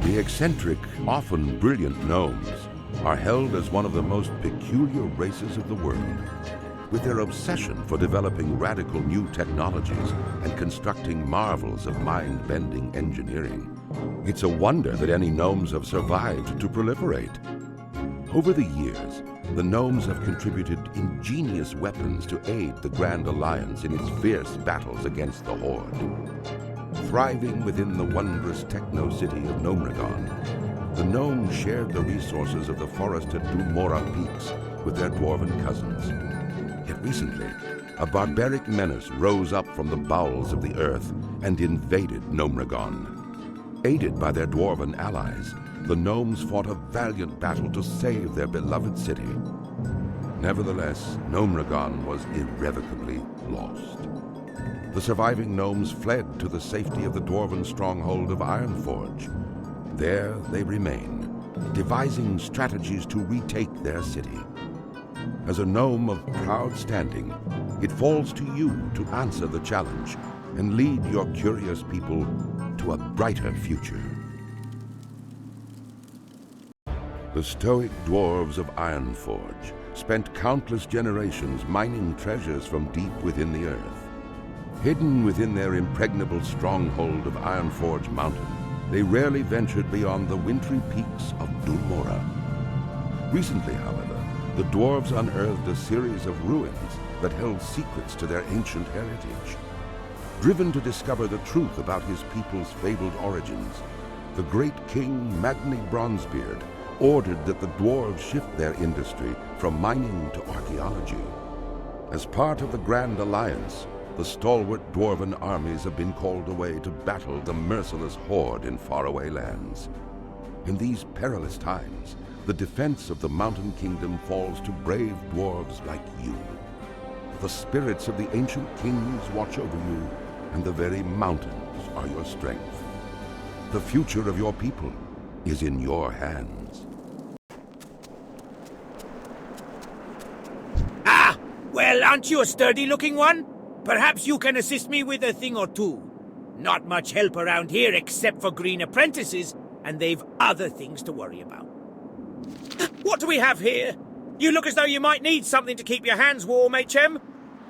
The eccentric, often brilliant gnomes are held as one of the most peculiar races of the world. With their obsession for developing radical new technologies and constructing marvels of mind-bending engineering, it's a wonder that any gnomes have survived to proliferate. Over the years, the gnomes have contributed ingenious weapons to aid the Grand Alliance in its fierce battles against the Horde. Thriving within the wondrous techno-city of Morogh, the gnomes shared the resources of the forested Morogh peaks with their dwarven cousins. Yet recently, a barbaric menace rose up from the bowels of the earth and invaded Morogh. Aided by their dwarven allies, the gnomes fought a valiant battle to save their beloved city. Nevertheless, Morogh was irrevocably lost. The surviving gnomes fled to the safety of the dwarven stronghold of Ironforge. There they remain, devising strategies to retake their city. As a gnome of proud standing, it falls to you to answer the challenge and lead your curious people to a brighter future. The stoic dwarves of Ironforge spent countless generations mining treasures from deep within the earth. Hidden within their impregnable stronghold of Ironforge Mountain, they rarely ventured beyond the wintry peaks of Morogh. Recently, however, the dwarves unearthed a series of ruins that held secrets to their ancient heritage. Driven to discover the truth about his people's fabled origins, the great king Magni Bronzebeard ordered that the dwarves shift their industry from mining to archaeology. As part of the Grand Alliance, the stalwart dwarven armies have been called away to battle the merciless horde in faraway lands. In these perilous times, the defense of the Mountain Kingdom falls to brave dwarves like you. The spirits of the ancient kings watch over you, and the very mountains are your strength. The future of your people is in your hands. Ah! Well, aren't you a sturdy-looking one? Perhaps you can assist me with a thing or two. Not much help around here except for green apprentices, and they've other things to worry about. What do we have here? You look as though you might need something to keep your hands warm, HM.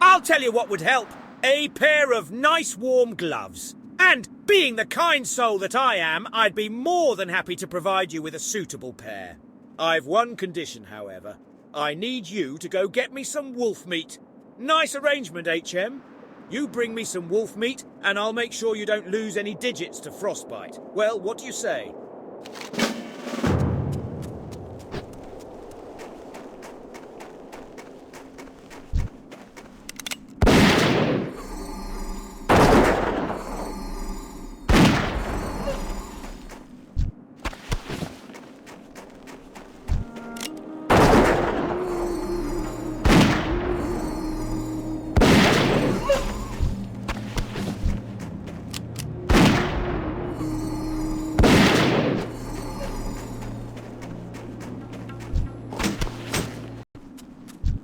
I'll tell you what would help. A pair of nice warm gloves. And, being the kind soul that I am, I'd be more than happy to provide you with a suitable pair. I've one condition, however. I need you to go get me some wolf meat. Nice arrangement, HM. You bring me some wolf meat, and I'll make sure you don't lose any digits to frostbite. Well, what do you say?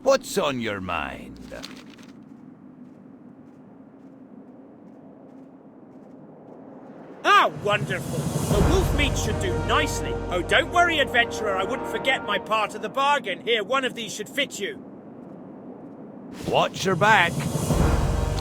What's on your mind? Ah, wonderful. The wolf meat should do nicely. Oh, don't worry, adventurer. I wouldn't forget my part of the bargain. Here, one of these should fit you. Watch your back.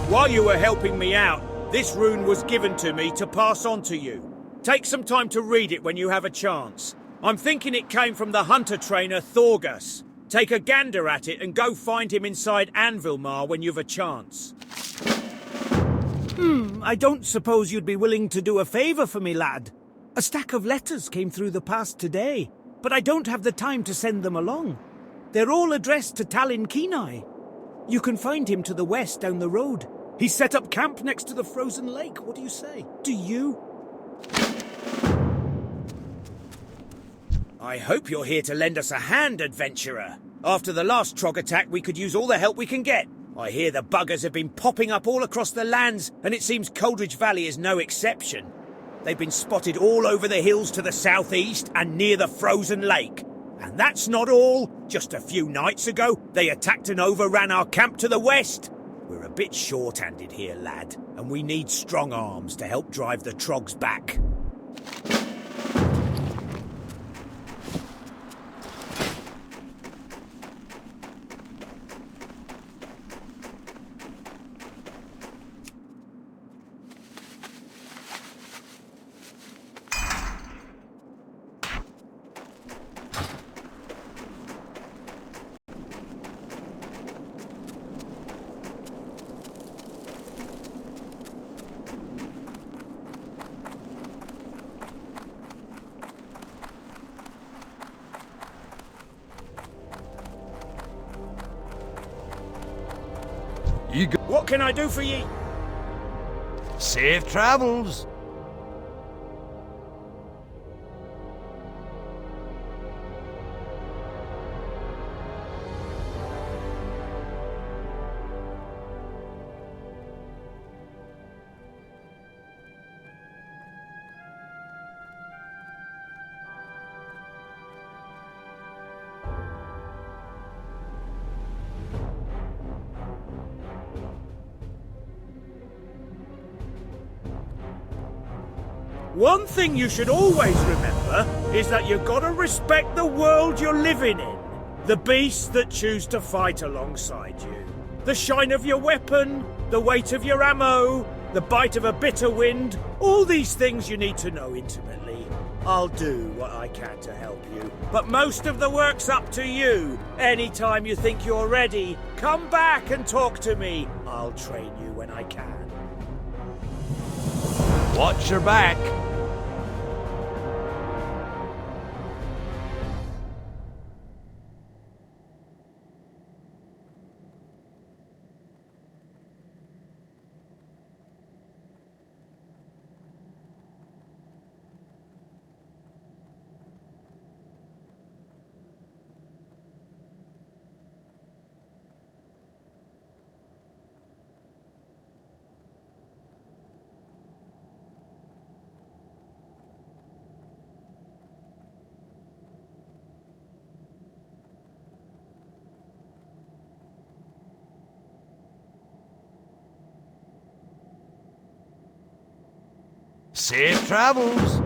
While you were helping me out, this rune was given to me to pass on to you. Take some time to read it when you have a chance. I'm thinking it came from the hunter trainer Thorgus. Take a gander at it and go find him inside Anvilmar when you've a chance. I don't suppose you'd be willing to do a favour for me, lad. A stack of letters came through the pass today, but I don't have the time to send them along. They're all addressed to Talon Kenai. You can find him to the west down the road. He's set up camp next to the frozen lake. What do you say? Do you? I hope you're here to lend us a hand, adventurer. After the last Trogg attack, we could use all the help we can get. I hear the buggers have been popping up all across the lands, and it seems Coldridge Valley is no exception. They've been spotted all over the hills to the southeast and near the frozen lake. And that's not all. Just a few nights ago, they attacked and overran our camp to the west. We're a bit short-handed here, lad, and we need strong arms to help drive the Trogs back. What can I do for ye? Safe travels. One thing you should always remember is that you've got to respect the world you're living in. The beasts that choose to fight alongside you. The shine of your weapon, the weight of your ammo, the bite of a bitter wind. All these things you need to know intimately. I'll do what I can to help you, but most of the work's up to you. Anytime you think you're ready, come back and talk to me. I'll train you when I can. Watch your back. Safe travels.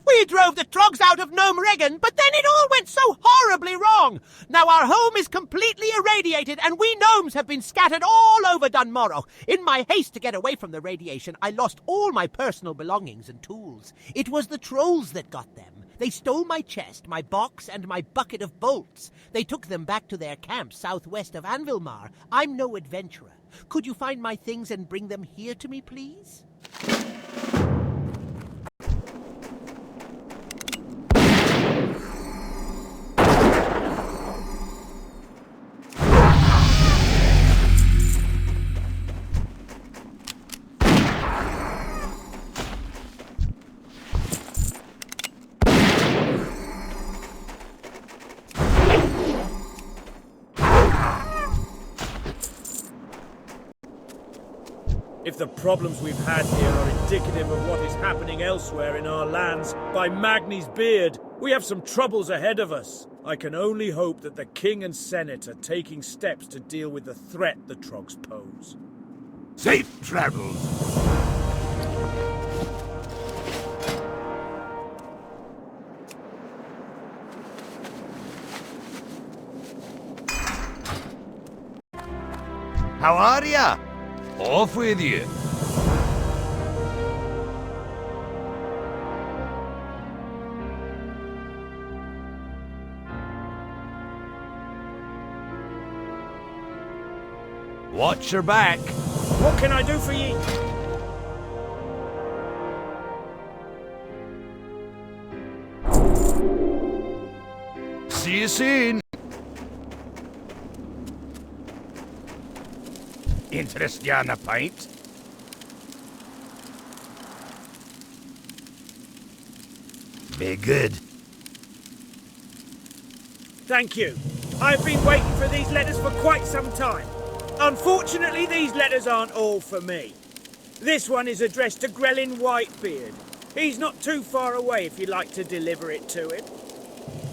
We drove the Troggs out of Gnome Regan, but then it all went so horribly wrong. Now our home is completely irradiated, and we gnomes have been scattered all over Morogh. In my haste to get away from the radiation, I lost all my personal belongings and tools. It was the trolls that got them. They stole my chest, my box, and my bucket of bolts. They took them back to their camp southwest of Anvilmar. I'm no adventurer. Could you find my things and bring them here to me, please? If the problems we've had here are indicative of what is happening elsewhere in our lands, by Magni's beard, we have some troubles ahead of us. I can only hope that the King and Senate are taking steps to deal with the threat the Troggs pose. Safe travels. How are ya? Off with you. Watch your back. What can I do for ye? See you soon. Interest you on a pint? Be good. Thank you. I've been waiting for these letters for quite some time. Unfortunately, these letters aren't all for me. This one is addressed to Grellin Whitebeard. He's not too far away if you'd like to deliver it to him.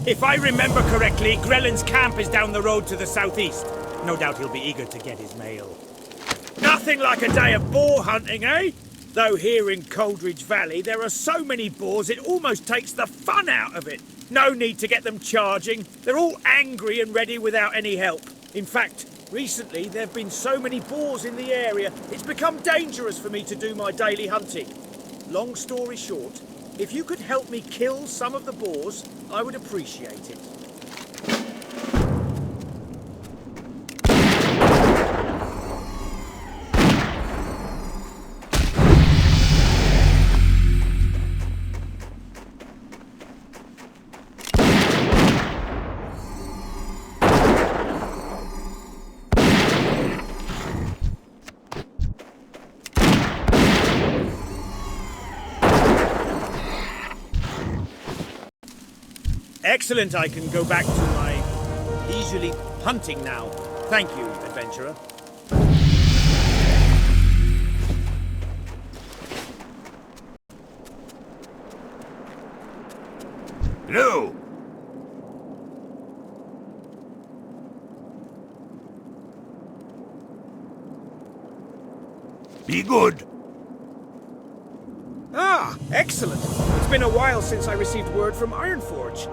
If I remember correctly, Grellin's camp is down the road to the southeast. No doubt he'll be eager to get his mail. Nothing like a day of boar hunting, eh? Though here in Coldridge Valley, there are so many boars it almost takes the fun out of it. No need to get them charging. They're all angry and ready without any help. In fact, recently there have been so many boars in the area, it's become dangerous for me to do my daily hunting. Long story short, if you could help me kill some of the boars, I would appreciate it. Excellent, I can go back to my leisurely hunting now. Thank you, adventurer. No! Be good. Ah, excellent. It's been a while since I received word from Ironforge.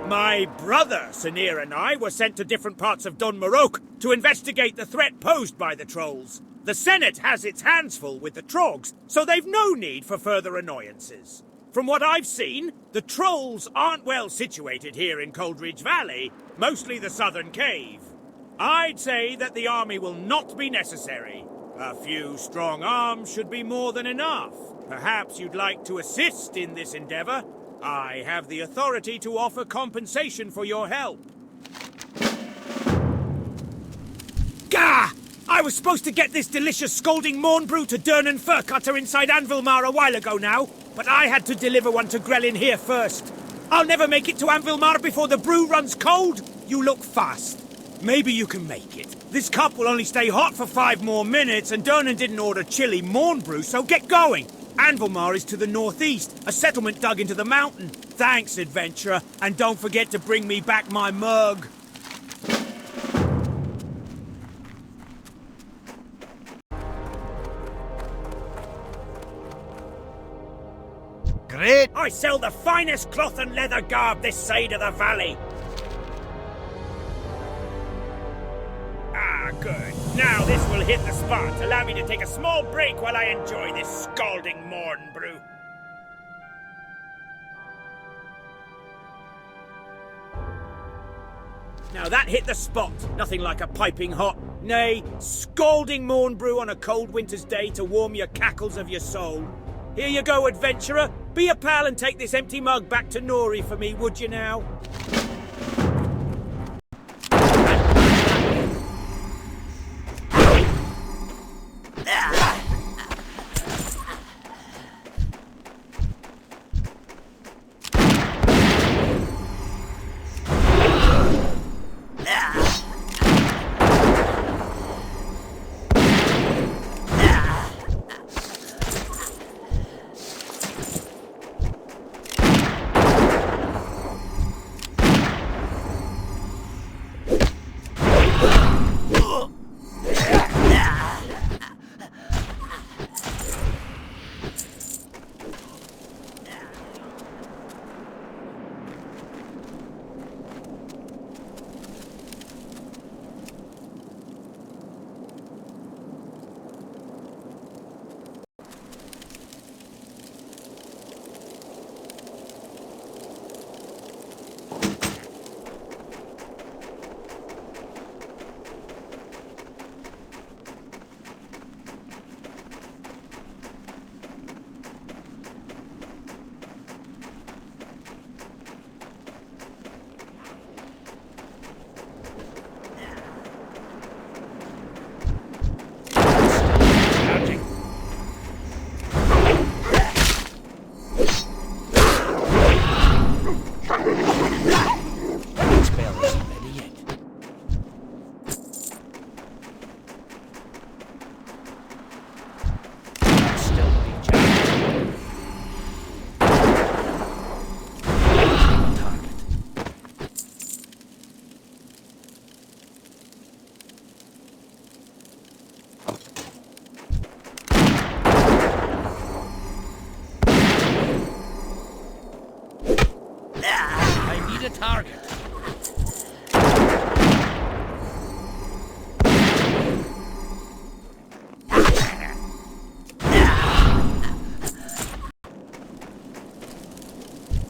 My brother, Sinir, and I were sent to different parts of Morogh to investigate the threat posed by the trolls. The Senate has its hands full with the Troggs, so they've no need for further annoyances. From what I've seen, the trolls aren't well situated here in Coldridge Valley, mostly the southern cave. I'd say that the army will not be necessary. A few strong arms should be more than enough. Perhaps you'd like to assist in this endeavor? I have the authority to offer compensation for your help. Gah! I was supposed to get this delicious scalding morn brew to Dern and Furcutter inside Anvilmar a while ago now, but I had to deliver one to Grellin here first. I'll never make it to Anvilmar before the brew runs cold. You look fast. Maybe you can make it. This cup will only stay hot for 5 more minutes, and Dernan didn't order chili morn brew, so get going. Anvilmar is to the northeast, a settlement dug into the mountain. Thanks, adventurer, and don't forget to bring me back my mug. Great! I sell the finest cloth and leather garb this side of the valley. Ah, good. Now this will hit the spot. Allow me to take a small break while I enjoy this scalding morn brew. Now that hit the spot. Nothing like a piping hot, nay, scalding morn brew on a cold winter's day to warm your cackles of your soul. Here you go, adventurer. Be a pal and take this empty mug back to Nori for me, would you now?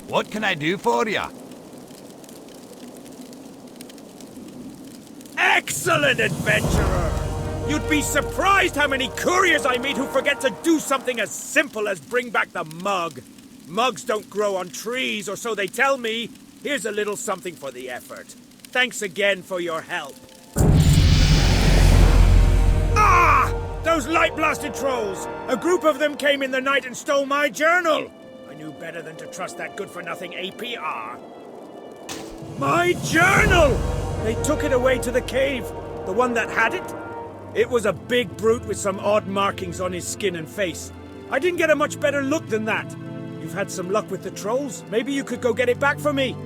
What can I do for you? Excellent, adventurer! You'd be surprised how many couriers I meet who forget to do something as simple as bring back the mug. Mugs don't grow on trees, or so they tell me. Here's a little something for the effort. Thanks again for your help. Ah! Those light-blasted trolls! A group of them came in the night and stole my journal! I knew better than to trust that good-for-nothing APR. My journal! They took it away to the cave. The one that had it? It was a big brute with some odd markings on his skin and face. I didn't get a much better look than that. You've had some luck with the trolls. Maybe you could go get it back for me.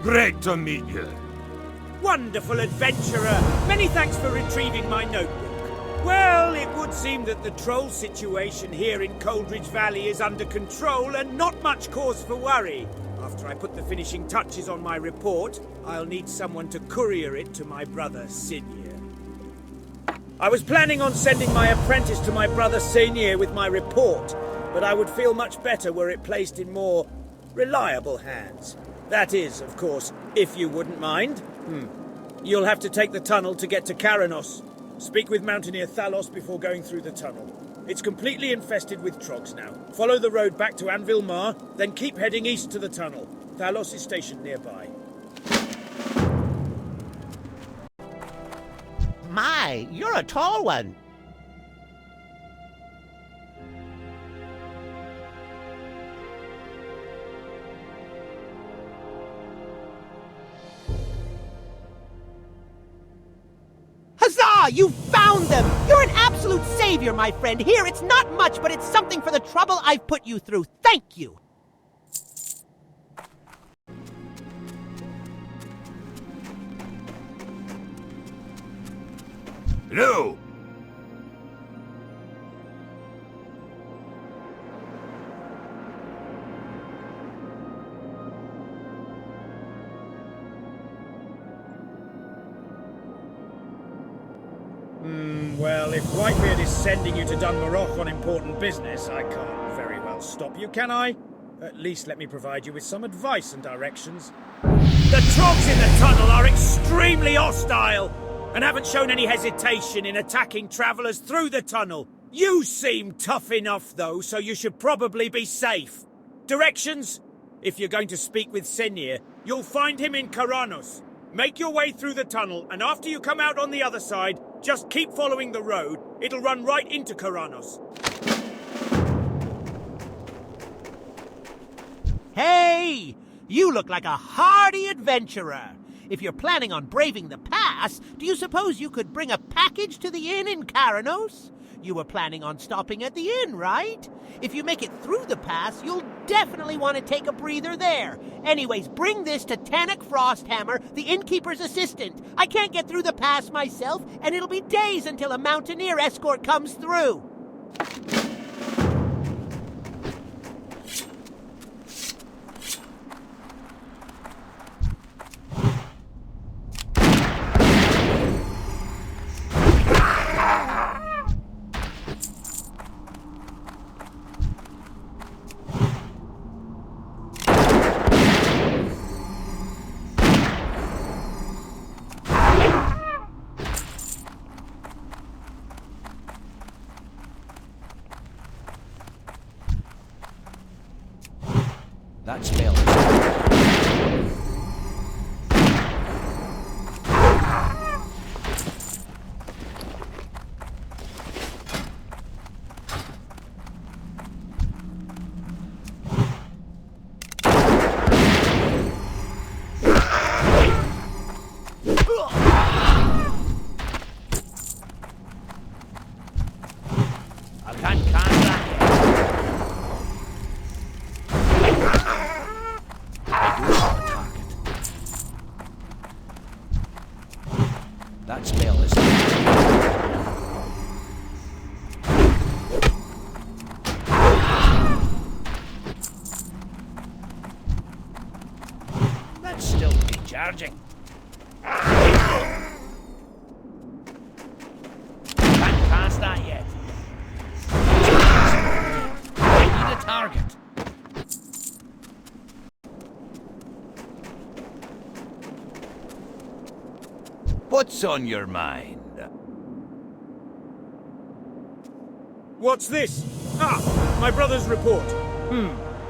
Great to meet you. Wonderful adventurer! Many thanks for retrieving my notebook. Well, it would seem that the troll situation here in Coldridge Valley is under control and not much cause for worry. After I put the finishing touches on my report, I'll need someone to courier it to my brother Sinir. I was planning on sending my apprentice to my brother Sinir with my report, but I would feel much better were it placed in more reliable hands. That is, of course, if you wouldn't mind. You'll have to take the tunnel to get to Karanos. Speak with Mountaineer Thalos before going through the tunnel. It's completely infested with Troggs now. Follow the road back to Anvil Mar, then keep heading east to the tunnel. Thalos is stationed nearby. My, you're a tall one. Huzzah! You found them! You're an absolute savior, my friend. Here, it's not much, but it's something for the trouble I've put you through. Thank you! Hello. Well, if Whitebeard is sending you to Morogh on important business, I can't very well stop you, can I? At least let me provide you with some advice and directions. The Troggs in the tunnel are extremely hostile and haven't shown any hesitation in attacking travellers through the tunnel. You seem tough enough, though, so you should probably be safe. Directions? If you're going to speak with Sinir, you'll find him in Karanos. Make your way through the tunnel, and after you come out on the other side, just keep following the road. It'll run right into Karanos. Hey! You look like a hardy adventurer. If you're planning on braving the pass, do you suppose you could bring a package to the inn in Karanos? You were planning on stopping at the inn, right? If you make it through the pass, you'll definitely want to take a breather there. Anyways, bring this to Tannock Frosthammer, the innkeeper's assistant. I can't get through the pass myself, and it'll be days until a mountaineer escort comes through. That spell is... I can't cast that yet. That spell is... That's still recharging. Can't cast that yet. I need a target. What's on your mind? What's this? Ah, my brother's report.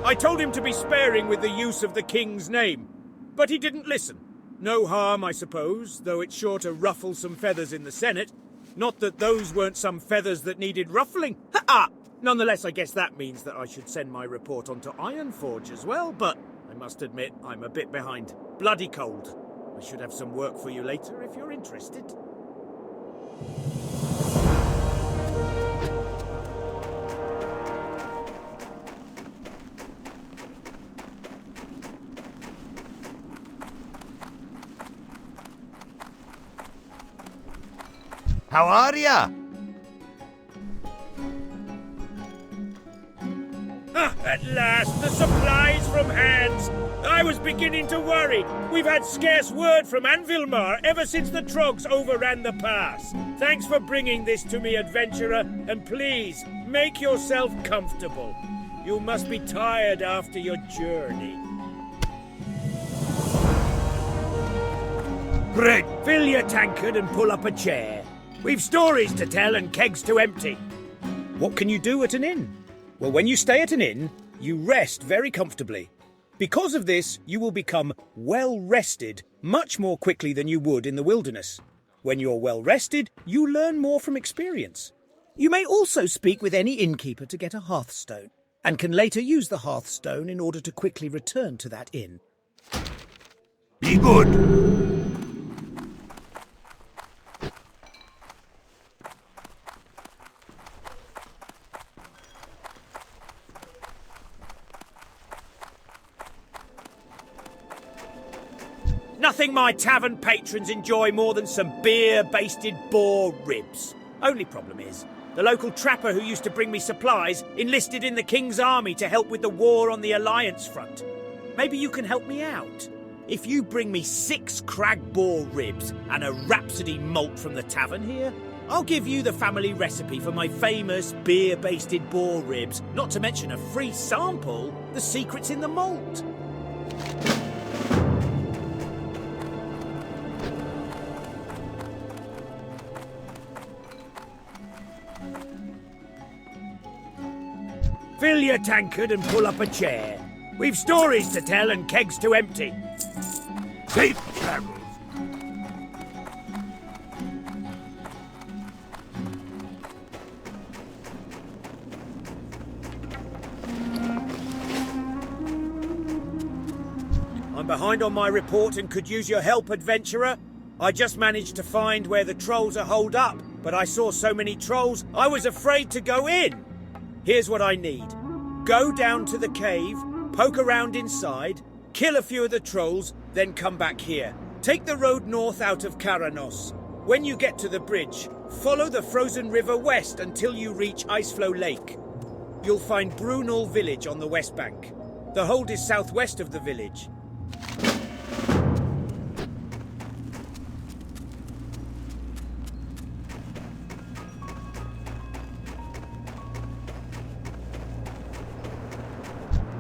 I told him to be sparing with the use of the king's name, but he didn't listen. No harm, I suppose, though it's sure to ruffle some feathers in the Senate. Not that those weren't some feathers that needed ruffling. Ha-ha! Nonetheless, I guess that means that I should send my report on to Ironforge as well, but I must admit I'm a bit behind. Bloody cold. I should have some work for you later if you're interested. How are ya? At last, the supplies from hands. I was beginning to worry. We've had scarce word from Anvilmar ever since the Troggs overran the pass. Thanks for bringing this to me, adventurer, and please, make yourself comfortable. You must be tired after your journey. Great. Fill your tankard and pull up a chair. We've stories to tell and kegs to empty. What can you do at an inn? Well, when you stay at an inn, you rest very comfortably. Because of this, you will become well-rested much more quickly than you would in the wilderness. When you're well-rested, you learn more from experience. You may also speak with any innkeeper to get a hearthstone, and can later use the hearthstone in order to quickly return to that inn. Be good. Nothing my tavern patrons enjoy more than some beer-basted boar ribs. Only problem is, the local trapper who used to bring me supplies enlisted in the King's army to help with the war on the Alliance front. Maybe you can help me out. If you bring me 6 crag boar ribs and a Rhapsody malt from the tavern here, I'll give you the family recipe for my famous beer-basted boar ribs, not to mention a free sample, the secret's in the malt. Fill your tankard and pull up a chair. We've stories to tell and kegs to empty. Safe travels. I'm behind on my report and could use your help, adventurer. I just managed to find where the trolls are holed up, but I saw so many trolls, I was afraid to go in. Here's what I need. Go down to the cave, poke around inside, kill a few of the trolls, then come back here. Take the road north out of Karanos. When you get to the bridge, follow the frozen river west until you reach Iceflow Lake. You'll find Brunel village on the west bank. The hold is southwest of the village.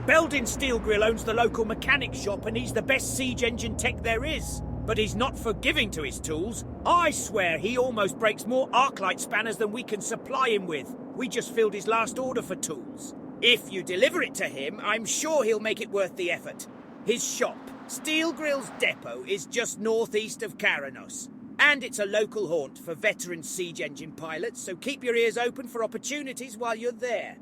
Beldin Steelgrill owns the local mechanic shop and he's the best siege engine tech there is. But he's not forgiving to his tools. I swear he almost breaks more Arclight spanners than we can supply him with. We just filled his last order for tools. If you deliver it to him, I'm sure he'll make it worth the effort. His shop, Steelgrill's depot, is just northeast of Karanos. And it's a local haunt for veteran siege engine pilots, so keep your ears open for opportunities while you're there.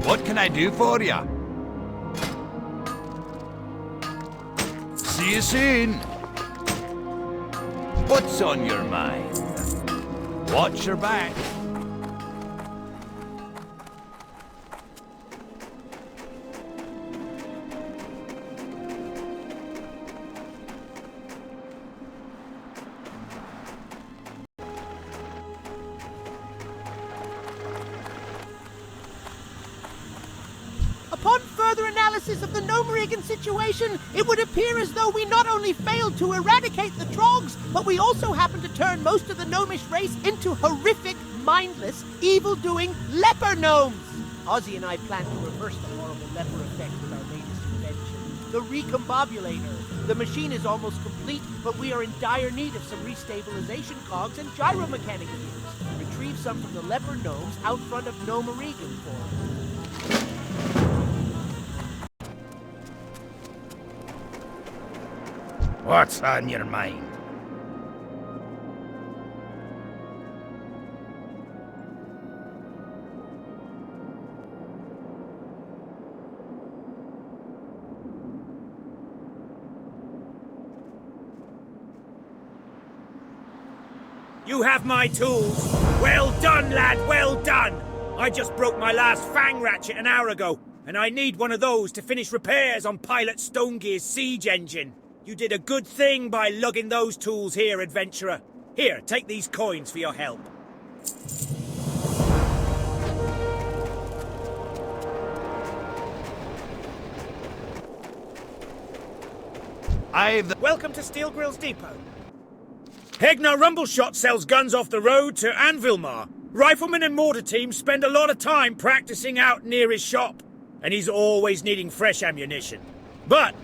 What can I do for ya? See you soon. What's on your mind? Watch your back. Upon further analysis of the Morogh situation, it would appear as though we not only failed to eradicate the Troggs, but we also happened to turn most of the gnomish race into horrific, mindless, evil-doing leper gnomes. Ozzy and I plan to reverse the horrible leper effect with our latest The recombobulator. The machine is almost complete, but we are in dire need of some restabilization cogs and gyromechanic gears. Retrieve some from the leper gnomes out front of Morogh for me. What's on your mind? You have my tools. Well done, lad, well done. I just broke my last fang ratchet an hour ago, and I need one of those to finish repairs on Pilot Stonegear's siege engine. You did a good thing by lugging those tools here, adventurer. Here, take these coins for your help. Welcome to Steel Grill's depot. Hegnar Rumbleshot sells guns off the road to Anvilmar. Riflemen and mortar teams spend a lot of time practicing out near his shop, and he's always needing fresh ammunition. But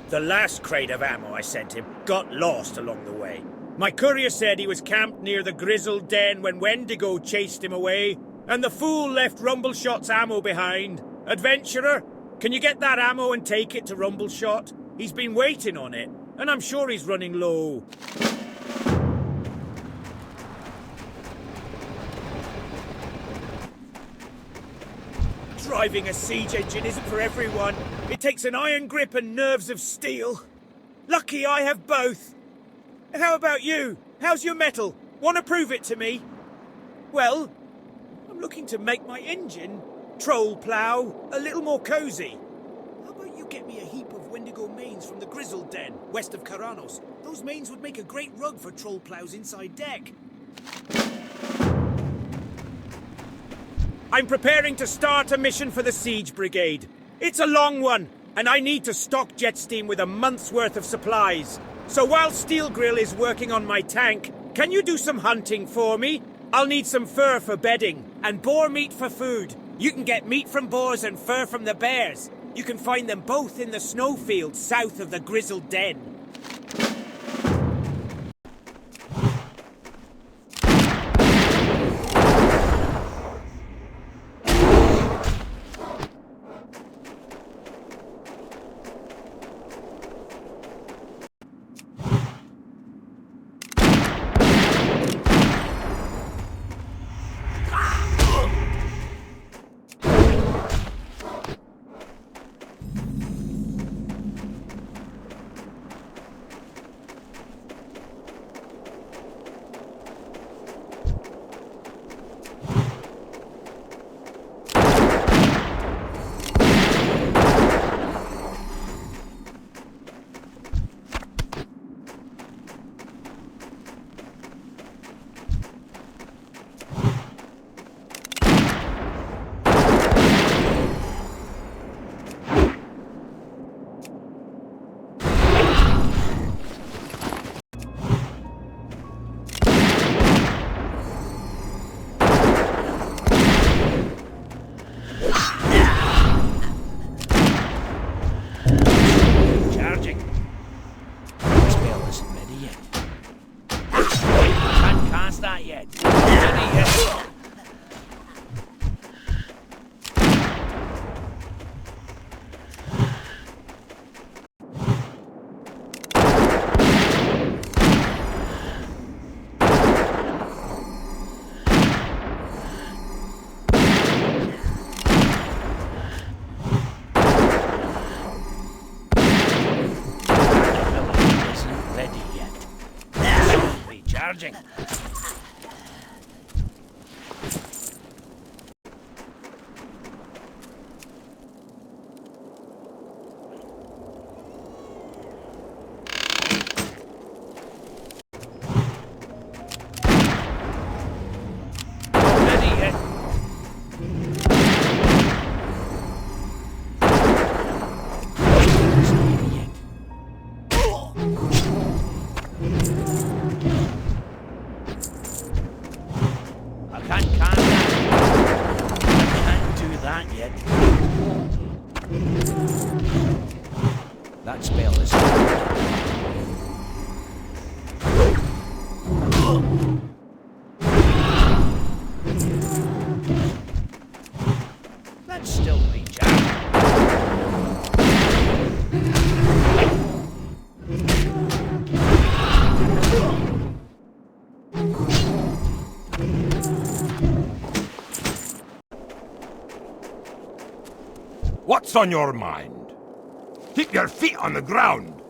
the last crate of ammo I sent him got lost along the way. My courier said he was camped near the Grizzled Den when Wendigo chased him away, and the fool left Rumbleshot's ammo behind. Adventurer, can you get that ammo and take it to Rumbleshot? He's been waiting on it, and I'm sure he's running low. Driving a siege engine isn't for everyone. It takes an iron grip and nerves of steel. Lucky I have both. How about you? How's your metal? Want to prove it to me? Well, I'm looking to make my engine, troll plough, a little more cosy. How about you get me a heap of Wendigo manes from the Grizzled Den, west of Karanos? Those manes would make a great rug for troll ploughs inside deck. I'm preparing to start a mission for the Siege Brigade. It's a long one, and I need to stock Jetsteam with a month's worth of supplies. So while Steel Grill is working on my tank, can you do some hunting for me? I'll need some fur for bedding, and boar meat for food. You can get meat from boars and fur from the bears. You can find them both in the snowfields south of the Grizzled Den. Charging. What's on your mind? Keep your feet on the ground.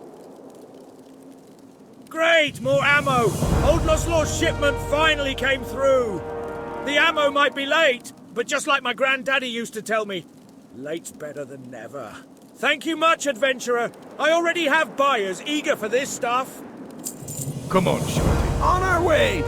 Great, more ammo! Old Lost Law's shipment finally came through. The ammo might be late, but just like my granddaddy used to tell me, late's better than never. Thank you much, adventurer. I already have buyers eager for this stuff. Come on, Shorty. On our way!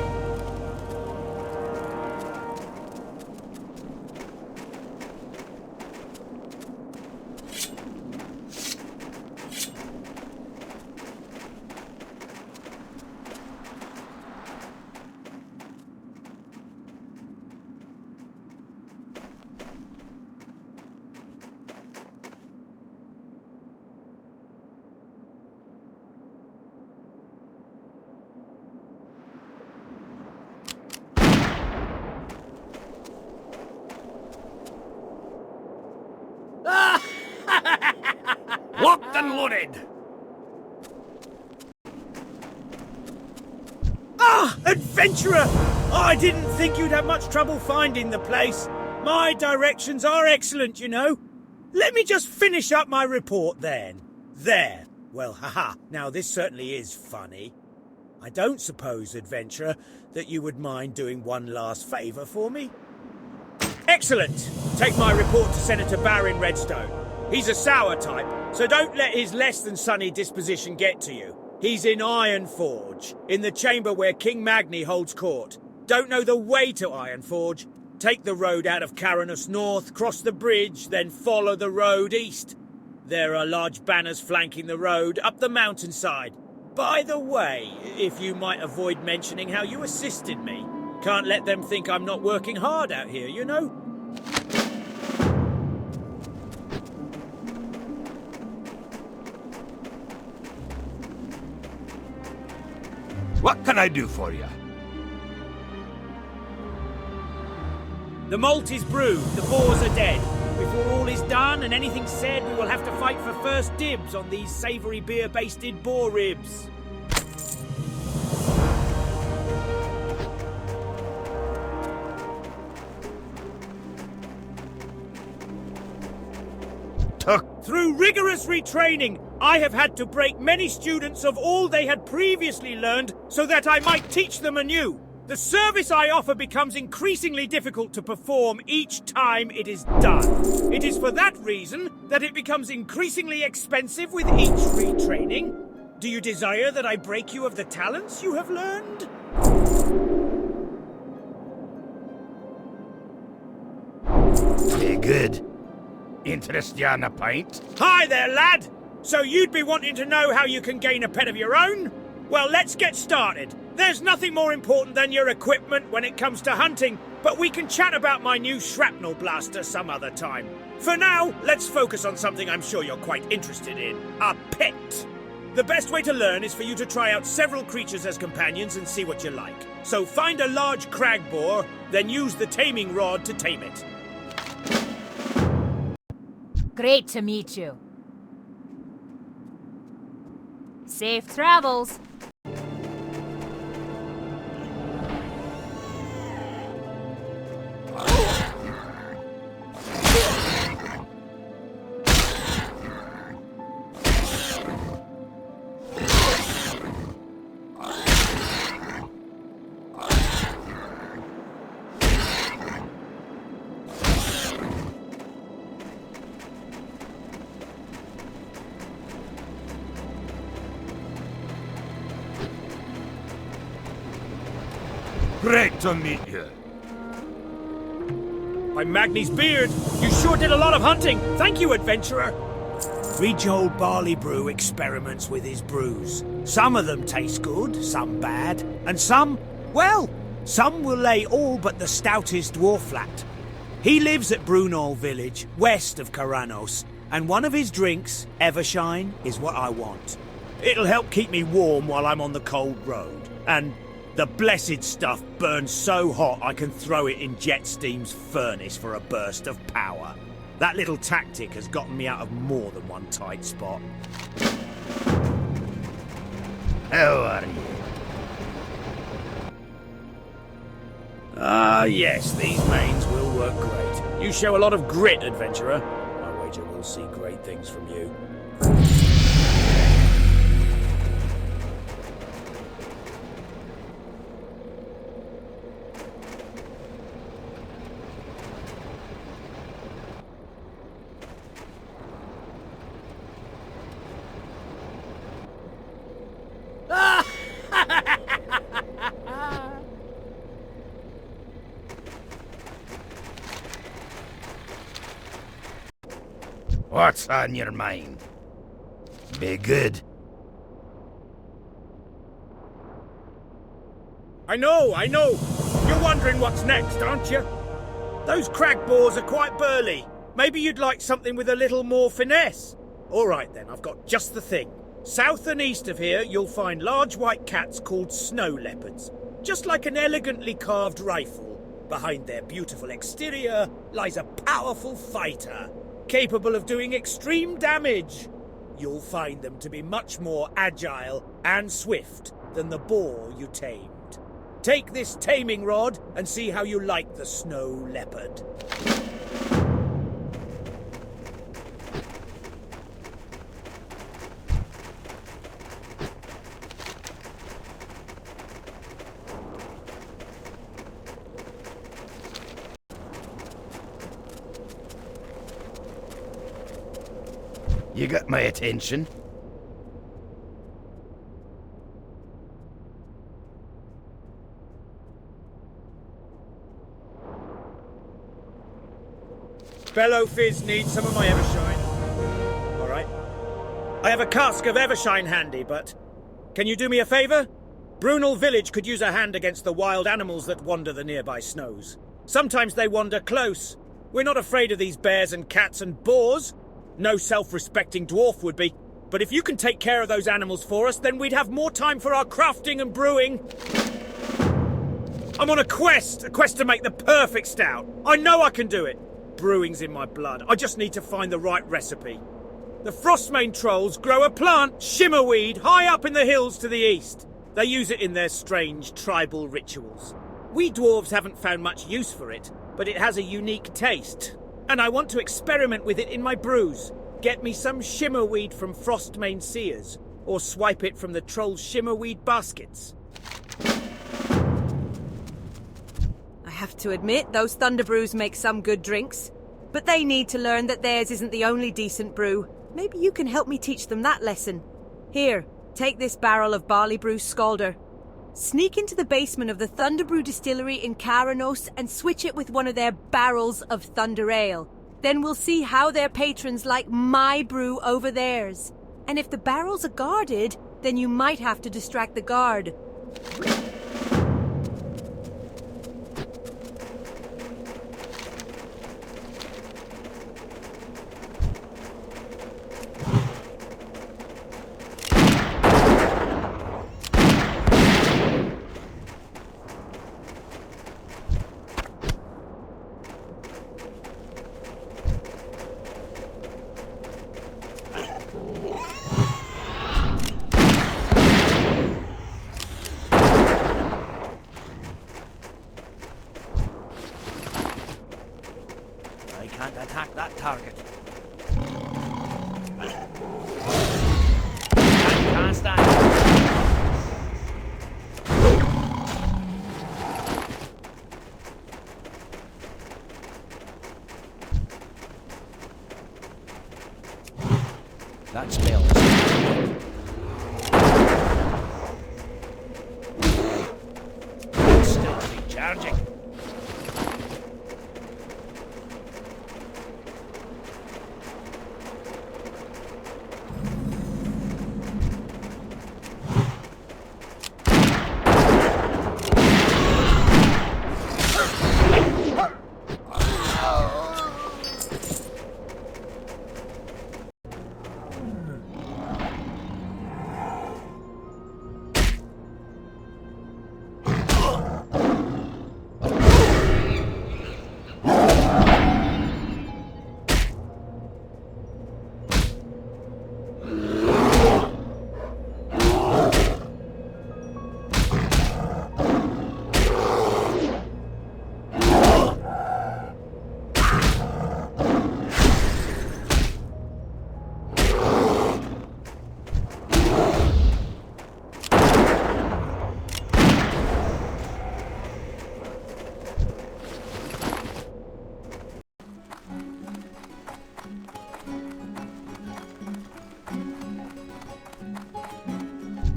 Locked and loaded! Ah, adventurer! I didn't think you'd have much trouble finding the place. My directions are excellent, you know. Let me just finish up my report then. There. Well, haha. Now this certainly is funny. I don't suppose, adventurer, that you would mind doing one last favour for me? Excellent! Take my report to Senator Barron Redstone. He's a sour type, so don't let his less than sunny disposition get to you. He's in Ironforge, in the chamber where King Magni holds court. Don't know the way to Ironforge? Take the road out of Caranus north, cross the bridge, then follow the road east. There are large banners flanking the road up the mountainside. By the way, if you might avoid mentioning how you assisted me. Can't let them think I'm not working hard out here, you know? What can I do for you? The malt is brewed, the boars are dead. Before all is done and anything said, we will have to fight for first dibs on these savoury beer-basted boar ribs. Through rigorous retraining, I have had to break many students of all they had previously learned so that I might teach them anew. The service I offer becomes increasingly difficult to perform each time it is done. It is for that reason that it becomes increasingly expensive with each retraining. Do you desire that I break you of the talents you have learned? Very good. Interest you on a pint? Hi there, lad! So you'd be wanting to know how you can gain a pet of your own? Well, let's get started. There's nothing more important than your equipment when it comes to hunting, but we can chat about my new shrapnel blaster some other time. For now, let's focus on something I'm sure you're quite interested in. A pet. The best way to learn is for you to try out several creatures as companions and see what you like. So find a large crag boar, then use the taming rod to tame it. Great to meet you. Safe travels. Great to meet you. By Magni's beard, you sure did a lot of hunting. Thank you, adventurer. Reed Barley Brew experiments with his brews. Some of them taste good, some bad, and some, well, some will lay all but the stoutest dwarf flat. He lives at Brunol village, west of Caranos, and one of his drinks, Evershine, is what I want. It'll help keep me warm while I'm on the cold road, and the blessed stuff burns so hot I can throw it in Jetsteam's furnace for a burst of power. That little tactic has gotten me out of more than one tight spot. How are you? Ah, yes, these mains will work great. You show a lot of grit, adventurer. I wager we'll see great things from you. What's on your mind? Be good. I know! You're wondering what's next, aren't you? Those crag boars are quite burly. Maybe you'd like something with a little more finesse. All right then, I've got just the thing. South and east of here, you'll find large white cats called snow leopards. Just like an elegantly carved rifle. Behind their beautiful exterior lies a powerful fighter, capable of doing extreme damage. You'll find them to be much more agile and swift than the boar you tamed. Take this taming rod and see how you like the snow leopard. You got my attention. Bellow Fizz needs some of my Evershine. All right. I have a cask of Evershine handy, but can you do me a favour? Brunel Village could use a hand against the wild animals that wander the nearby snows. Sometimes they wander close. We're not afraid of these bears and cats and boars. No self-respecting dwarf would be. But if you can take care of those animals for us, then we'd have more time for our crafting and brewing. I'm on a quest to make the perfect stout. I know I can do it. Brewing's in my blood. I just need to find the right recipe. The Frostmane trolls grow a plant, shimmerweed, high up in the hills to the east. They use it in their strange tribal rituals. We dwarves haven't found much use for it, but it has a unique taste. And I want to experiment with it in my brews. Get me some shimmerweed from Frostmane seers, or swipe it from the trolls' shimmerweed baskets. I have to admit, those Thunder Brews make some good drinks. But they need to learn that theirs isn't the only decent brew. Maybe you can help me teach them that lesson. Here, take this barrel of barley brew scalder. Sneak into the basement of the Thunder Brew distillery in Caranos and switch it with one of their barrels of Thunder Ale. Then we'll see how their patrons like my brew over theirs. And if the barrels are guarded, then you might have to distract the guard. Can't attack that target. Can't stand that spell is still recharging.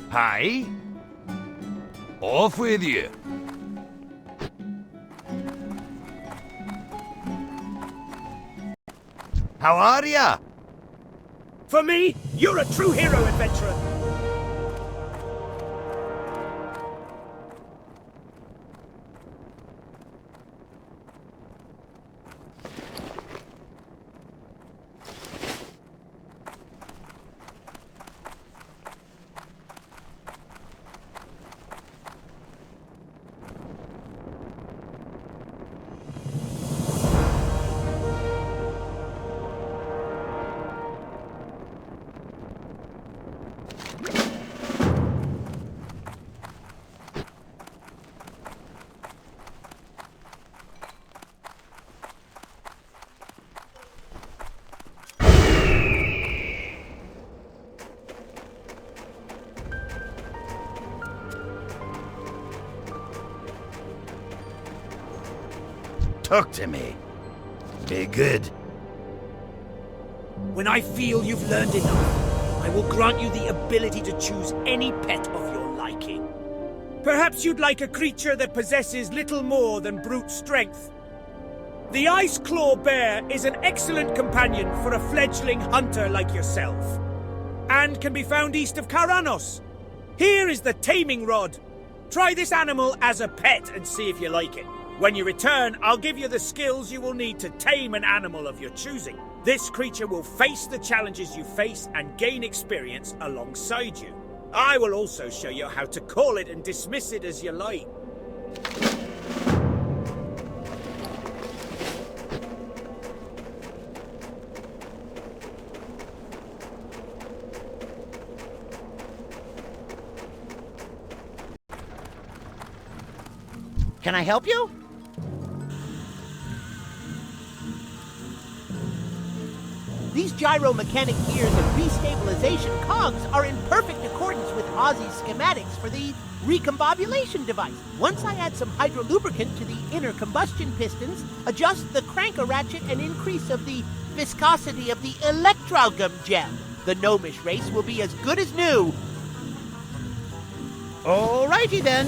Hi. Off with you. How are ya? For me, you're a true hero, adventurer. Talk to me. Be good. When I feel you've learned enough, I will grant you the ability to choose any pet of your liking. Perhaps you'd like a creature that possesses little more than brute strength. The Ice Claw Bear is an excellent companion for a fledgling hunter like yourself, and can be found east of Karanos. Here is the Taming Rod. Try this animal as a pet and see if you like it. When you return, I'll give you the skills you will need to tame an animal of your choosing. This creature will face the challenges you face and gain experience alongside you. I will also show you how to call it and dismiss it as you like. Can I help you? These gyromechanic gears and restabilization cogs are in perfect accordance with Ozzy's schematics for the recombobulation device. Once I add some hydrolubricant to the inner combustion pistons, adjust the cranker ratchet and increase of the viscosity of the electrogum gel, the gnomish race will be as good as new. Alrighty then.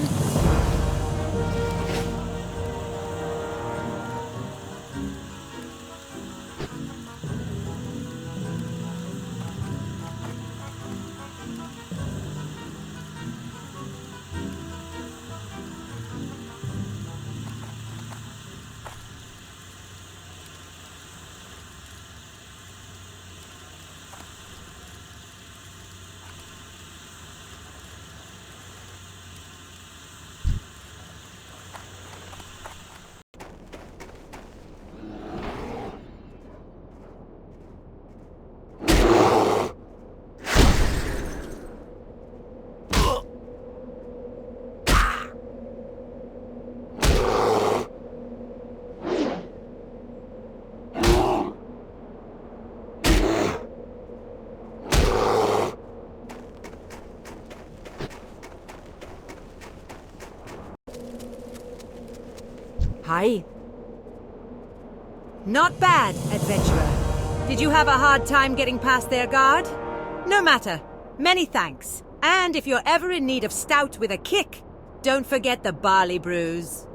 Hi. Not bad, adventurer. Did you have a hard time getting past their guard? No matter. Many thanks. And if you're ever in need of stout with a kick, don't forget the barley brews.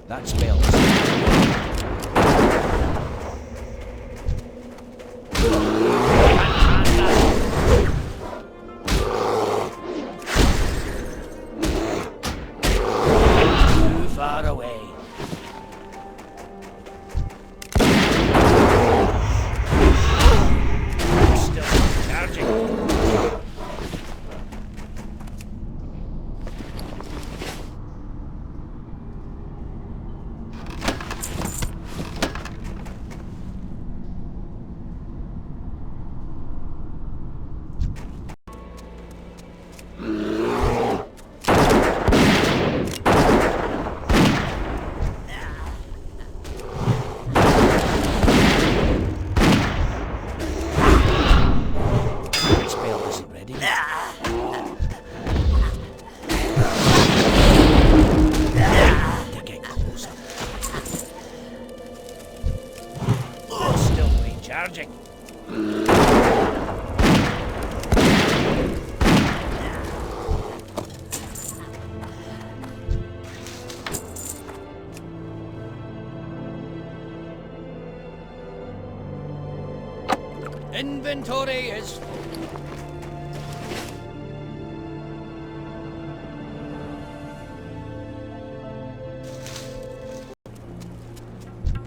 That spell. Too far away. inventory is full.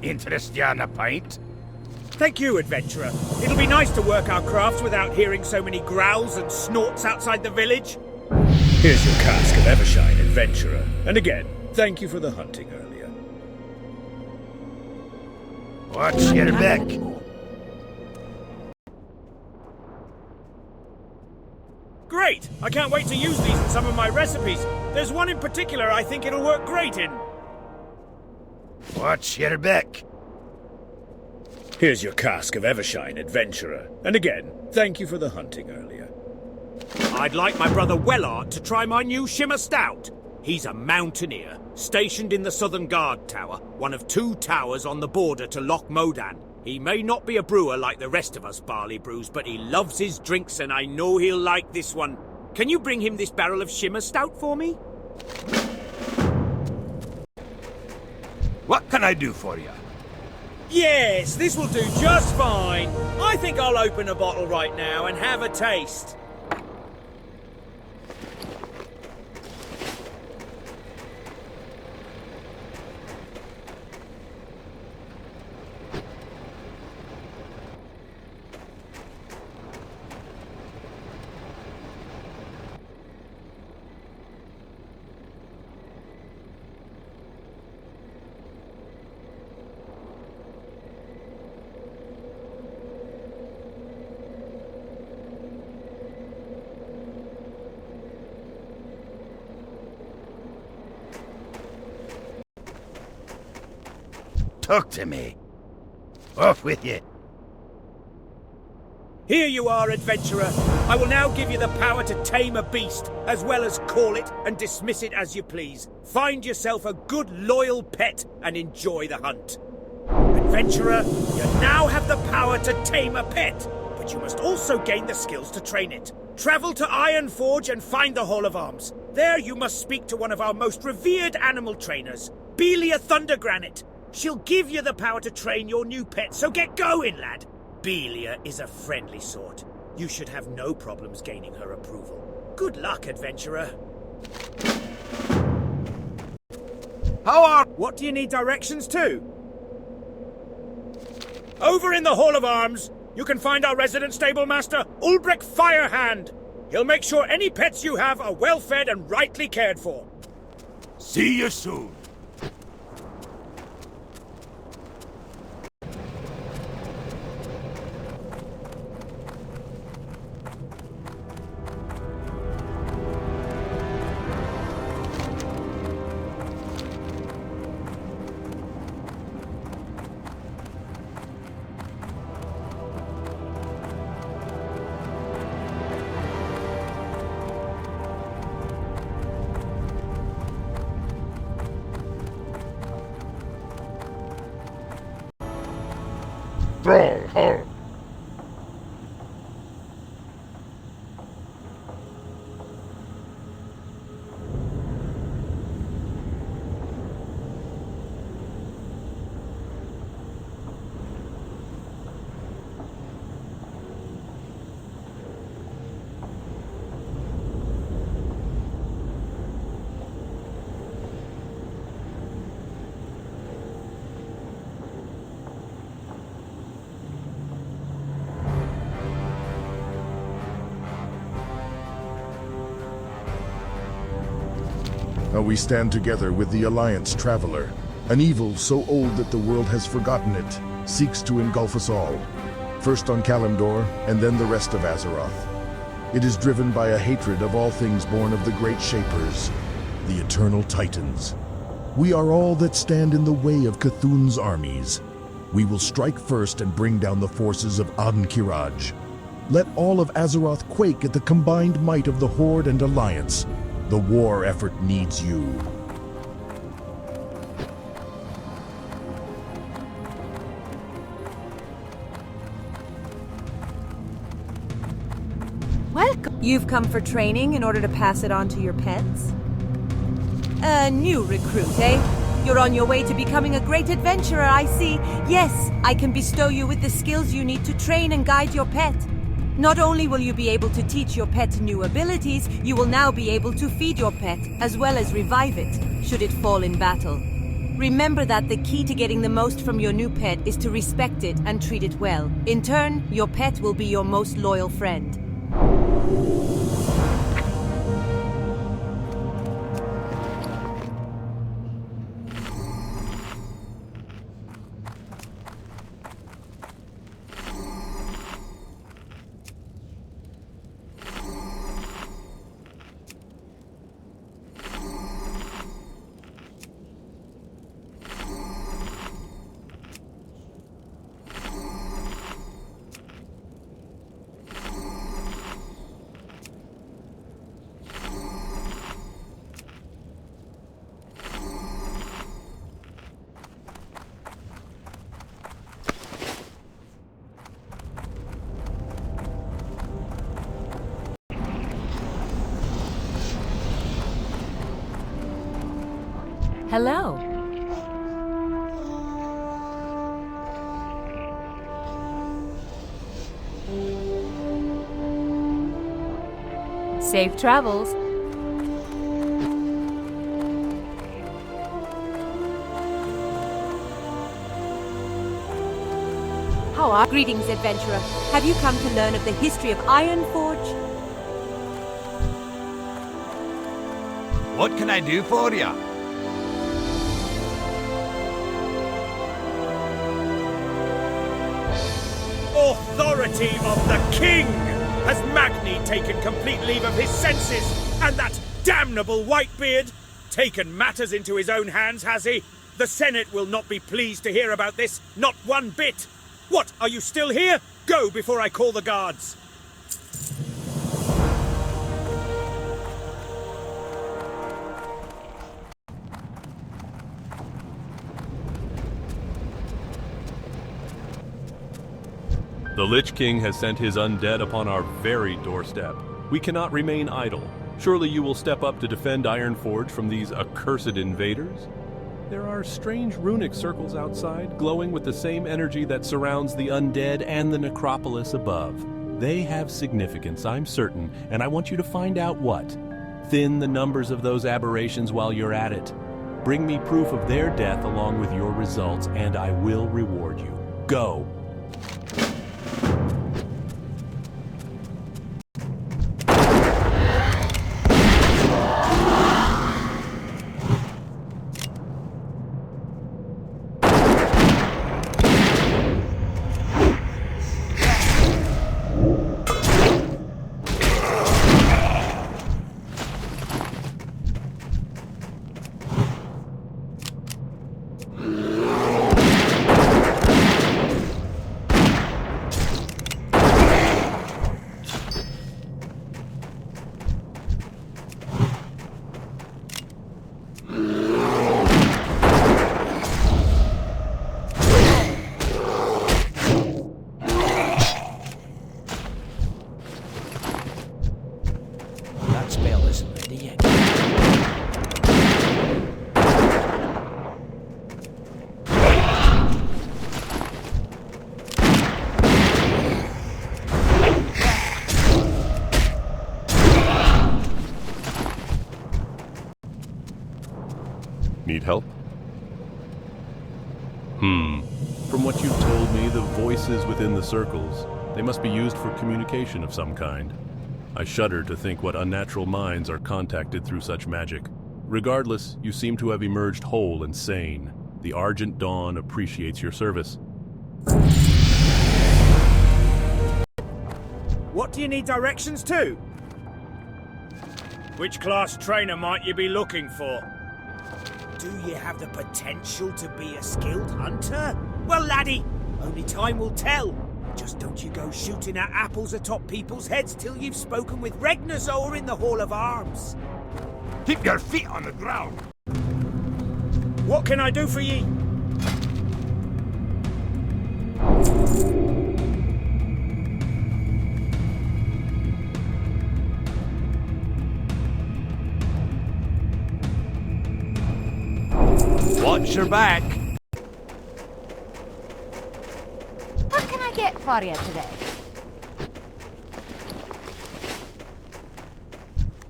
Interest ya in a pint? Thank you, adventurer. It'll be nice to work our crafts without hearing so many growls and snorts outside the village. Here's your cask of Evershine, adventurer. And again, thank you for the hunting earlier. Watch your back. Great! I can't wait to use these in some of my recipes. There's one in particular I think it'll work great in. Watch your back. Here's your cask of Evershine, adventurer. And again, thank you for the hunting earlier. I'd like my brother Wellard to try my new Shimmer Stout. He's a mountaineer, stationed in the Southern Guard Tower, one of 2 towers on the border to Loch Modan. He may not be a brewer like the rest of us barley brews, but he loves his drinks and I know he'll like this one. Can you bring him this barrel of Shimmer Stout for me? What can I do for you? Yes, this will do just fine. I think I'll open a bottle right now and have a taste. Talk to me. Off with you. Here you are, adventurer. I will now give you the power to tame a beast, as well as call it and dismiss it as you please. Find yourself a good, loyal pet and enjoy the hunt. Adventurer, you now have the power to tame a pet, but you must also gain the skills to train it. Travel to Ironforge and find the Hall of Arms. There you must speak to one of our most revered animal trainers, Belia Thundergranite. She'll give you the power to train your new pet, so get going, lad. Belia is a friendly sort. You should have no problems gaining her approval. Good luck, adventurer. What do you need directions to? Over in the Hall of Arms, you can find our resident stable master, Ulbrich Firehand. He'll make sure any pets you have are well fed and rightly cared for. See you soon. Stronghold. Now we stand together with the Alliance Traveler. An evil so old that the world has forgotten it seeks to engulf us all. First on Kalimdor, and then the rest of Azeroth. It is driven by a hatred of all things born of the Great Shapers, the Eternal Titans. We are all that stand in the way of Cthulhu's armies. We will strike first and bring down the forces of Aden-Kiraj. Let all of Azeroth quake at the combined might of the Horde and Alliance. The war effort needs you. Welcome. You've come for training in order to pass it on to your pets? A new recruit, eh? You're on your way to becoming a great adventurer, I see. Yes, I can bestow you with the skills you need to train and guide your pet. Not only will you be able to teach your pet new abilities, you will now be able to feed your pet, as well as revive it, should it fall in battle. Remember that the key to getting the most from your new pet is to respect it and treat it well. In turn, your pet will be your most loyal friend. Hello. Safe travels. How are greetings, adventurer? Have you come to learn of the history of Ironforge? What can I do for you? Authority of the king! Has Magni taken complete leave of his senses? And that damnable Whitebeard? Taken matters into his own hands, has he? The Senate will not be pleased to hear about this, not one bit. What, are you still here? Go before I call the guards. The Lich King has sent his undead upon our very doorstep. We cannot remain idle. Surely you will step up to defend Ironforge from these accursed invaders? There are strange runic circles outside, glowing with the same energy that surrounds the undead and the necropolis above. They have significance, I'm certain, and I want you to find out what. Thin the numbers of those aberrations while you're at it. Bring me proof of their death along with your results, and I will reward you. Go! Need help? From what you've told me, the voices within the circles, they must be used for communication of some kind. I shudder to think what unnatural minds are contacted through such magic. Regardless, you seem to have emerged whole and sane. The Argent Dawn appreciates your service. What do you need directions to? Which class trainer might you be looking for? Do you have the potential to be a skilled hunter? Well, laddie, only time will tell. Just don't you go shooting at apples atop people's heads till you've spoken with Regnazor in the Hall of Arms. Keep your feet on the ground. What can I do for ye? Watch your back. What can I get for you today?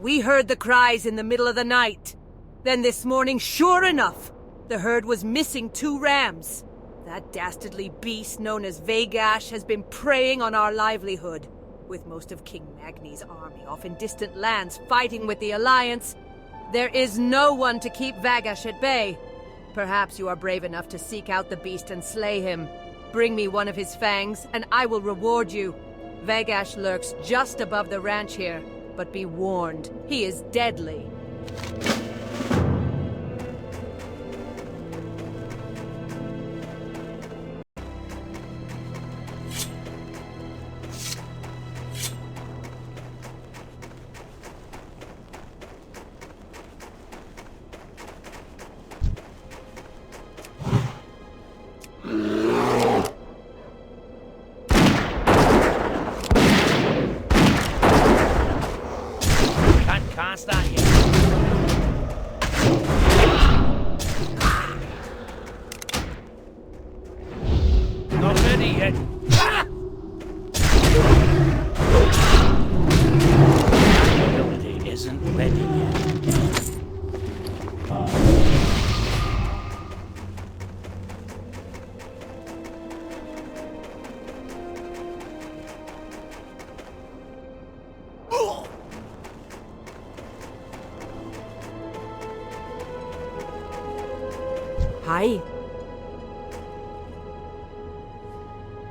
We heard the cries in the middle of the night. Then this morning, sure enough, the herd was missing 2 rams. That dastardly beast known as Vagash has been preying on our livelihood. With most of King Magni's army off in distant lands fighting with the Alliance, there is no one to keep Vagash at bay. Perhaps you are brave enough to seek out the beast and slay him. Bring me one of his fangs, and I will reward you. Vagash lurks just above the ranch here, but be warned, he is deadly. Cast that yet. Not ready yet. That ability isn't ready yet. Hi.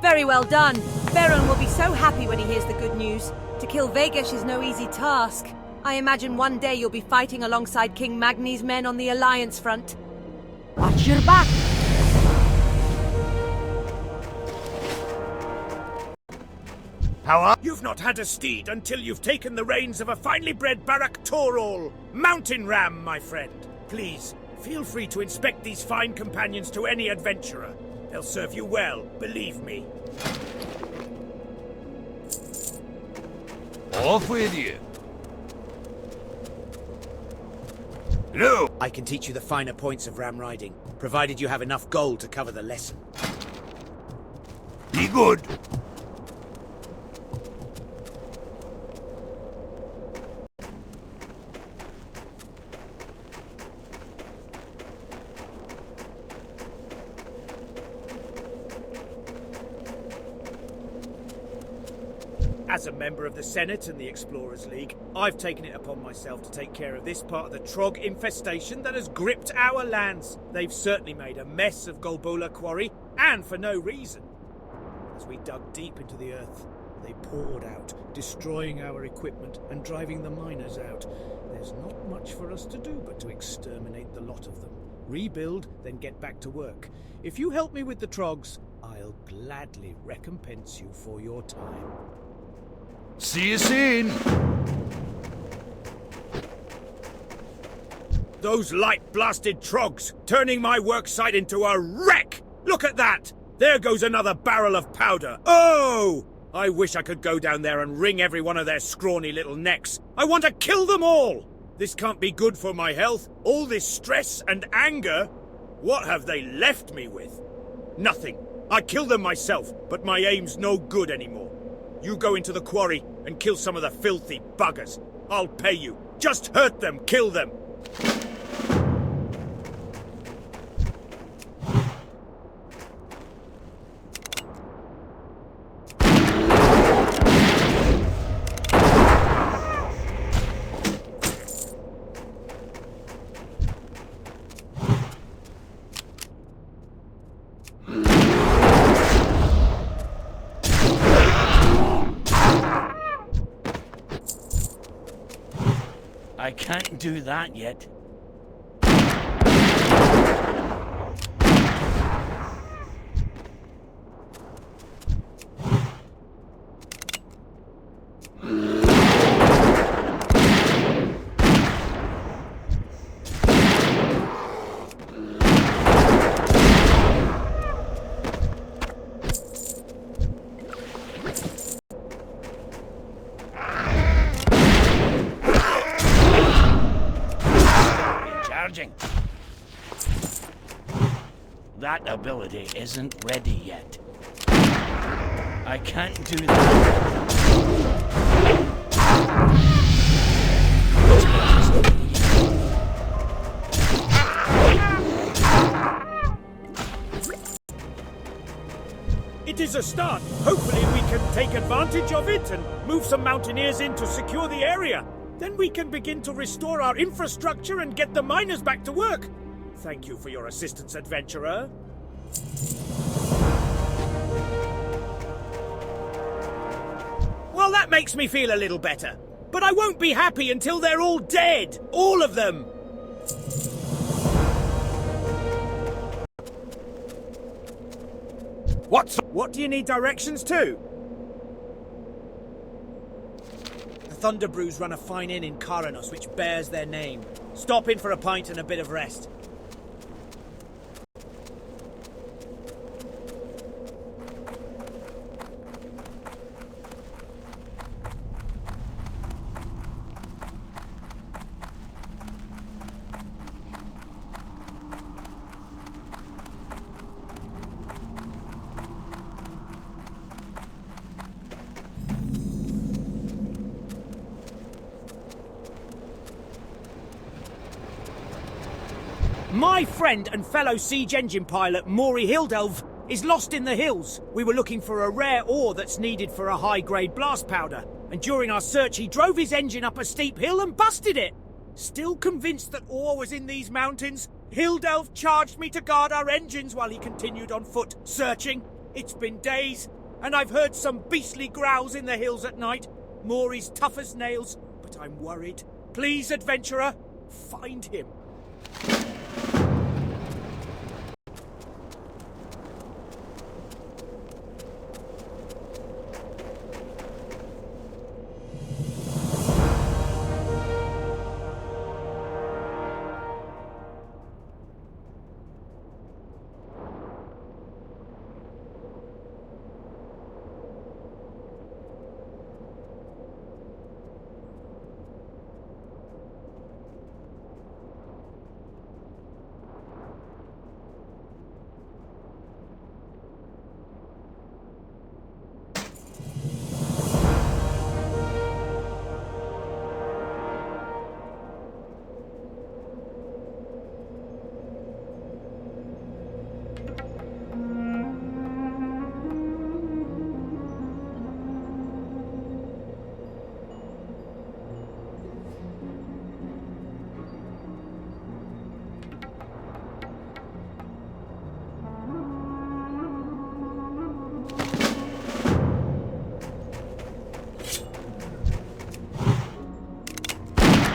Very well done. Baron will be so happy when he hears the good news. To kill Vagash is no easy task. I imagine one day you'll be fighting alongside King Magni's men on the Alliance front. Watch your back! How are You've not had a steed until you've taken the reins of a finely bred Barak Torol mountain ram, my friend. Please, feel free to inspect these fine companions to any adventurer. They'll serve you well, believe me. Off with you. no? I can teach you the finer points of ram riding, provided you have enough gold to cover the lesson. Be good. As a member of the Senate and the Explorers League, I've taken it upon myself to take care of this part of the Trogg infestation that has gripped our lands. They've certainly made a mess of Golbola Quarry, and for no reason. As we dug deep into the earth, they poured out, destroying our equipment and driving the miners out. There's not much for us to do but to exterminate the lot of them. Rebuild, then get back to work. If you help me with the Troggs, I'll gladly recompense you for your time. See you soon. Those light-blasted Troggs, turning my worksite into a wreck! Look at that! There goes another barrel of powder. Oh! I wish I could go down there and wring every one of their scrawny little necks. I want to kill them all! This can't be good for my health. All this stress and anger. What have they left me with? Nothing. I killed them myself, but my aim's no good anymore. You go into the quarry and kill some of the filthy buggers. I'll pay you. Just hurt them, kill them. I can't do that yet. That ability isn't ready yet. I can't do that. start. Hopefully we can take advantage of it and move some mountaineers in to secure the area. Then we can begin to restore our infrastructure and get the miners back to work. Thank you for your assistance, adventurer. Well, that makes me feel a little better. But I won't be happy until they're all dead. All of them. What do you need directions to? The Thunder Brews run a fine inn in Karanos which bears their name. Stop in for a pint and a bit of rest. My friend and fellow siege engine pilot, Morogh Hildelv, is lost in the hills. We were looking for a rare ore that's needed for a high-grade blast powder, and during our search he drove his engine up a steep hill and busted it. Still convinced that ore was in these mountains, Hildelv charged me to guard our engines while he continued on foot, searching. It's been days, and I've heard some beastly growls in the hills at night. Maury's tough as nails, but I'm worried. Please, adventurer, find him.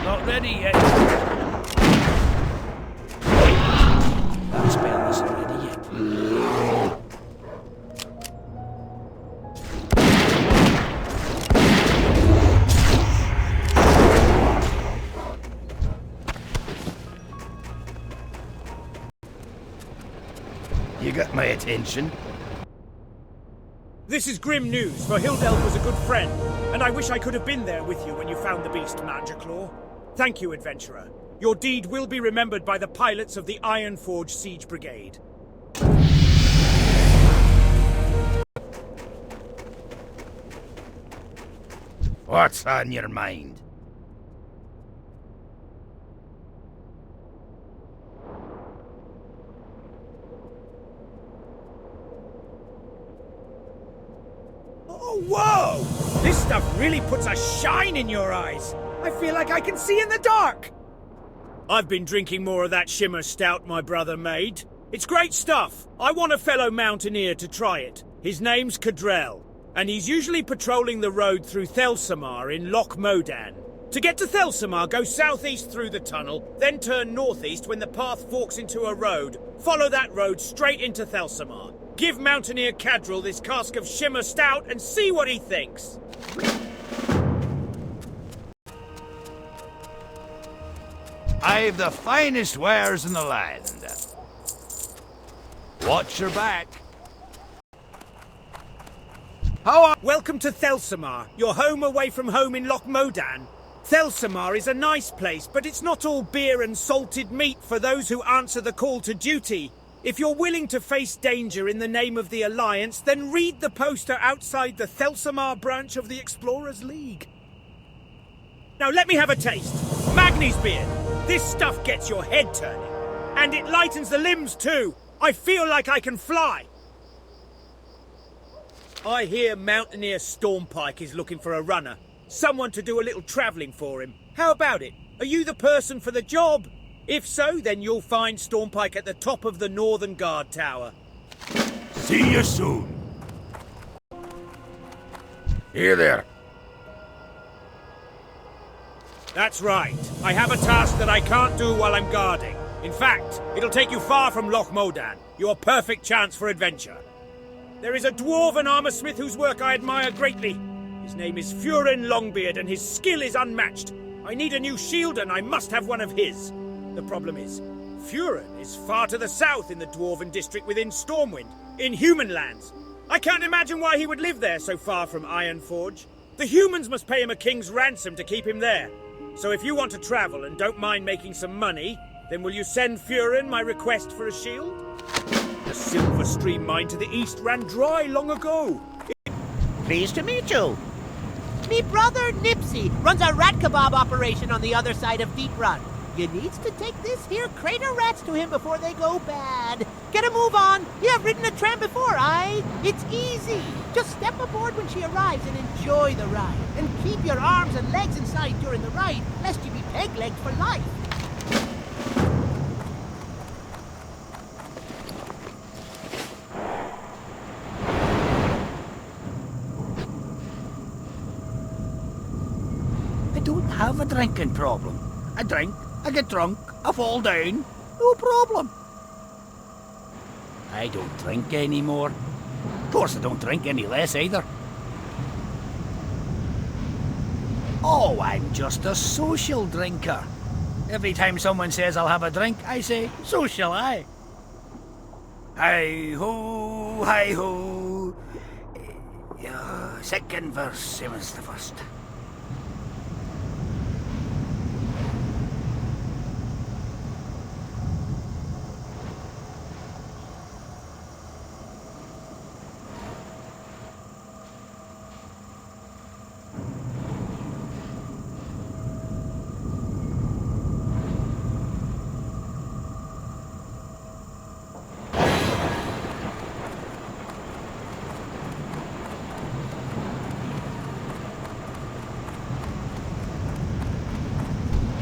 Not ready yet. That spell isn't ready yet. You got my attention? This is grim news, for Hildelv was a good friend, and I wish I could have been there with you when you found the beast, Magiclaw. Thank you, adventurer. Your deed will be remembered by the pilots of the Ironforge Siege Brigade. What's on your mind? Oh, whoa! This stuff really puts a shine in your eyes. I feel like I can see in the dark. I've been drinking more of that shimmer stout my brother made. It's great stuff. I want a fellow mountaineer to try it. His name's Cadrell, and he's usually patrolling the road through Thelsamar in Loch Modan. To get to Thelsamar, go southeast through the tunnel, then turn northeast when the path forks into a road. Follow that road straight into Thelsamar. Give Mountaineer Cadrell this cask of shimmer stout and see what he thinks. I've the finest wares in the land. Watch your back. Welcome to Thelsamar, your home away from home in Loch Modan. Thelsamar is a nice place, but it's not all beer and salted meat for those who answer the call to duty. If you're willing to face danger in the name of the Alliance, then read the poster outside the Thelsamar branch of the Explorers League. Now let me have a taste. Magni's beard. This stuff gets your head turning. And it lightens the limbs too. I feel like I can fly. I hear Mountaineer Stormpike is looking for a runner. Someone to do a little travelling for him. How about it? Are you the person for the job? If so, then you'll find Stormpike at the top of the Northern Guard Tower. See you soon. Here there. That's right. I have a task that I can't do while I'm guarding. In fact, it'll take you far from Loch Modan. Your perfect chance for adventure. There is a dwarven armorsmith whose work I admire greatly. His name is Furin Longbeard, and his skill is unmatched. I need a new shield, and I must have one of his. The problem is, Furin is far to the south in the dwarven district within Stormwind, in human lands. I can't imagine why he would live there so far from Ironforge. The humans must pay him a king's ransom to keep him there. So if you want to travel and don't mind making some money, then will you send Furin my request for a shield? The Silver Stream mine to the east ran dry long ago. Pleased to meet you. Me brother Nipsey runs a rat kebab operation on the other side of Deep Run. You needs to take this here crate of rats to him before they go bad. Get a move on. You have ridden a tram before, aye? It's easy. Just step aboard when she arrives and enjoy the ride. And keep your arms and legs inside during the ride, lest you be peg-legged for life. I don't have a drinking problem. I drink, I get drunk, I fall down. No problem. I don't drink anymore. Of course, I don't drink any less either. Oh, I'm just a social drinker. Every time someone says I'll have a drink, I say, so shall I. Hi-ho, hi-ho. Second verse, same as the first.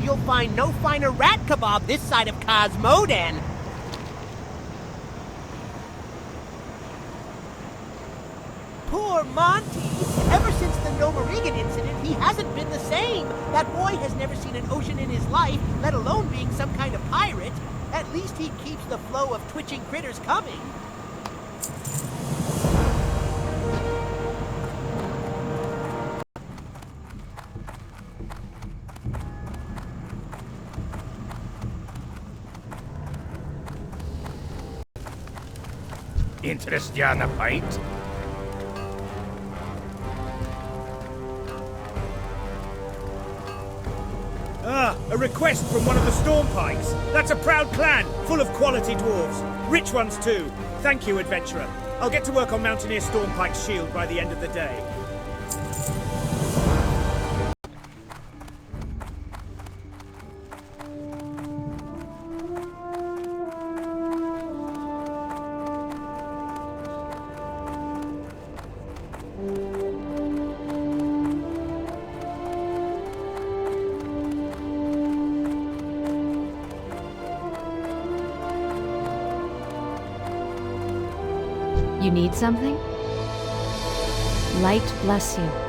You'll find no finer rat kebab this side of Cosmodan. Poor Monty. Ever since the Morogh incident, he hasn't been the same. That boy has never seen an ocean in his life, let alone being some kind of pirate. At least he keeps the flow of twitching critters coming. Interest you on a pint? Ah, a request from one of the Stormpikes. That's a proud clan, full of quality dwarves. Rich ones too. Thank you, adventurer. I'll get to work on Mountaineer Stormpike's shield by the end of the day. You need something? Light bless you.